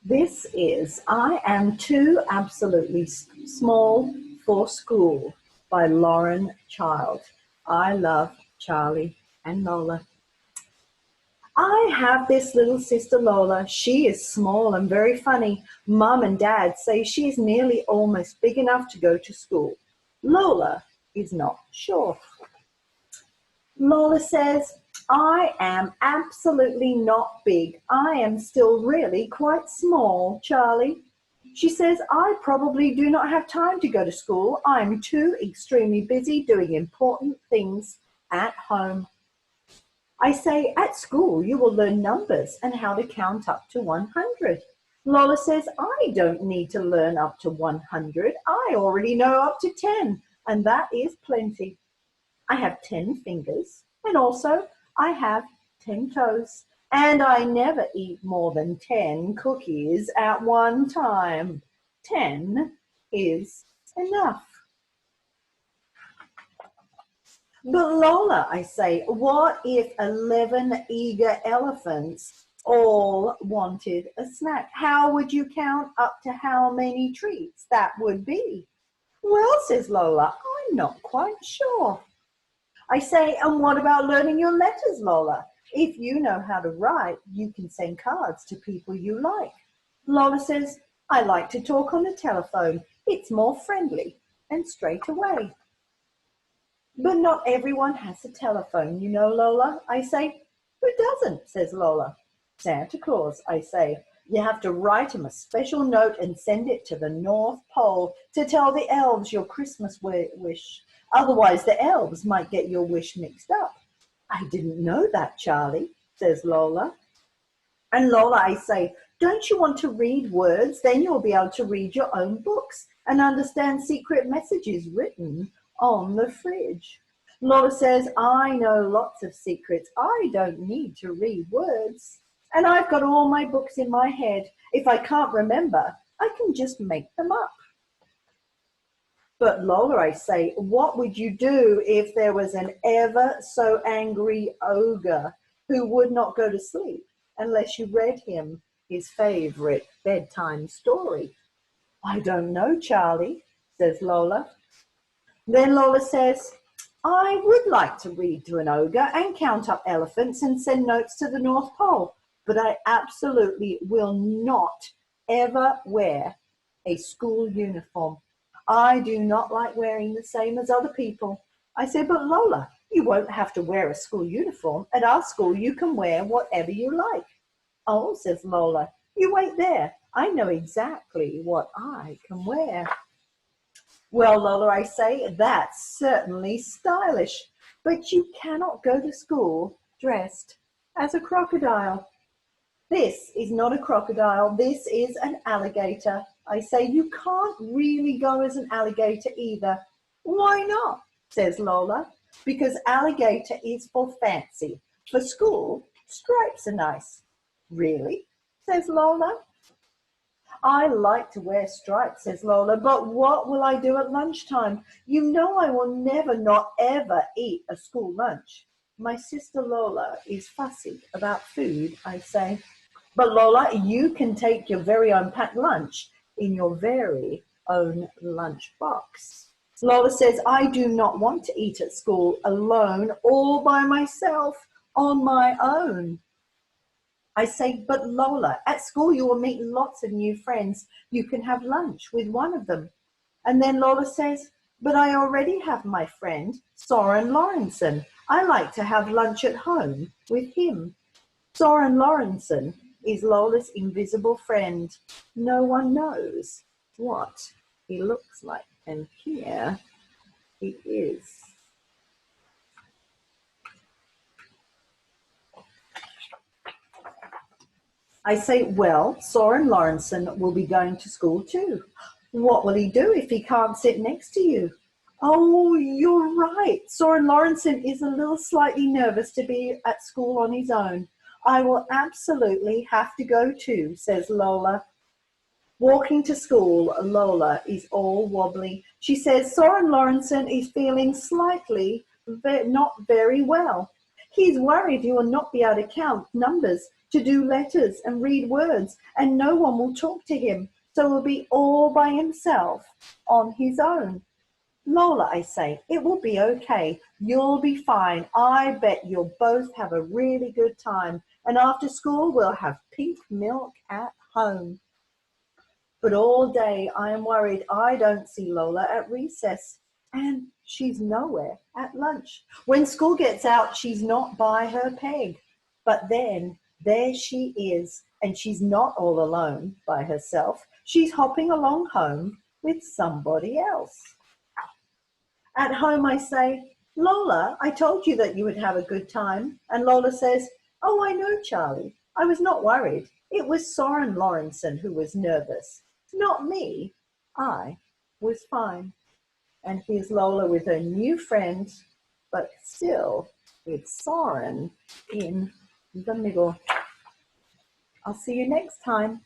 This is I Am Too Absolutely Small for School by Lauren Child. I love Charlie and Lola. I have this little sister Lola. She is small and very funny. Mum and Dad say she is nearly almost big enough to go to school. Lola is not sure. Lola says, I am absolutely not big. I am still really quite small, Charlie. She says, I probably do not have time to go to school. I'm too extremely busy doing important things at home. I say, at school you will learn numbers and how to count up to 100. Lola says, I don't need to learn up to 100. I already know up to 10, and that is plenty. I have 10 fingers, and also I have 10 toes, and I never eat more than 10 cookies at one time. 10 is enough. But Lola, I say, what if 11 eager elephants all wanted a snack? How would you count up to how many treats that would be? Well, says Lola, I'm not quite sure. I say, and what about learning your letters, Lola? If you know how to write, you can send cards to people you like. Lola says, I like to talk on the telephone. It's more friendly and straight away. But not everyone has a telephone, you know, Lola, I say. Who doesn't, says Lola. Santa Claus, I say. You have to write him a special note and send it to the North Pole to tell the elves your Christmas wish. Otherwise, the elves might get your wish mixed up. I didn't know that, Charlie, says Lola. And Lola, I say, don't you want to read words? Then you'll be able to read your own books and understand secret messages written on the fridge. Lola says, I know lots of secrets. I don't need to read words. And I've got all my books in my head. If I can't remember, I can just make them up. But Lola, I say, what would you do if there was an ever so angry ogre who would not go to sleep unless you read him his favorite bedtime story? I don't know, Charlie, says Lola. Then Lola says, I would like to read to an ogre and count up elephants and send notes to the North Pole, but I absolutely will not ever wear a school uniform. I do not like wearing the same as other people. I said, but Lola, you won't have to wear a school uniform. At our school, you can wear whatever you like. Oh, says Lola, you wait there. I know exactly what I can wear. Well, Lola, I say, that's certainly stylish, but you cannot go to school dressed as a crocodile. This is not a crocodile, this is an alligator. I say, you can't really go as an alligator either. Why not, says Lola. Because alligator is for fancy. For school, stripes are nice. Really, says Lola. I like to wear stripes, says Lola, but what will I do at lunchtime? You know I will never, not ever eat a school lunch. My sister Lola is fussy about food, I say. But Lola, you can take your very own packed lunch in your very own lunch box. Lola says, I do not want to eat at school alone, all by myself, on my own. I say, but Lola, at school you will meet lots of new friends. You can have lunch with one of them. And then Lola says, but I already have my friend, Soren Lorentzen. I like to have lunch at home with him. Soren Lorentzen is Lola's invisible friend. No one knows what he looks like. And here he is. I say, well, Soren Lorentzen will be going to school too. What will he do if he can't sit next to you? Oh, you're right. Soren Lorentzen is a little slightly nervous to be at school on his own. I will absolutely have to go too, says Lola. Walking to school, Lola is all wobbly. She says Soren Lorentzen is feeling slightly not very well. He's worried he will not be able to count numbers to do letters and read words, and no one will talk to him, so he'll be all by himself on his own. Lola, I say, it will be okay. You'll be fine. I bet you'll both have a really good time. And after school, we'll have pink milk at home. But all day I am worried I don't see Lola at recess. And she's nowhere at lunch. When school gets out, she's not by her peg. But then there she is. And she's not all alone by herself. She's hopping along home with somebody else. At home, I say, Lola, I told you that you would have a good time. And Lola says, oh, I know, Charlie. I was not worried. It was Soren Lawrenson who was nervous, not me. I was fine. And here's Lola with her new friend, but still with Soren in the middle. I'll see you next time.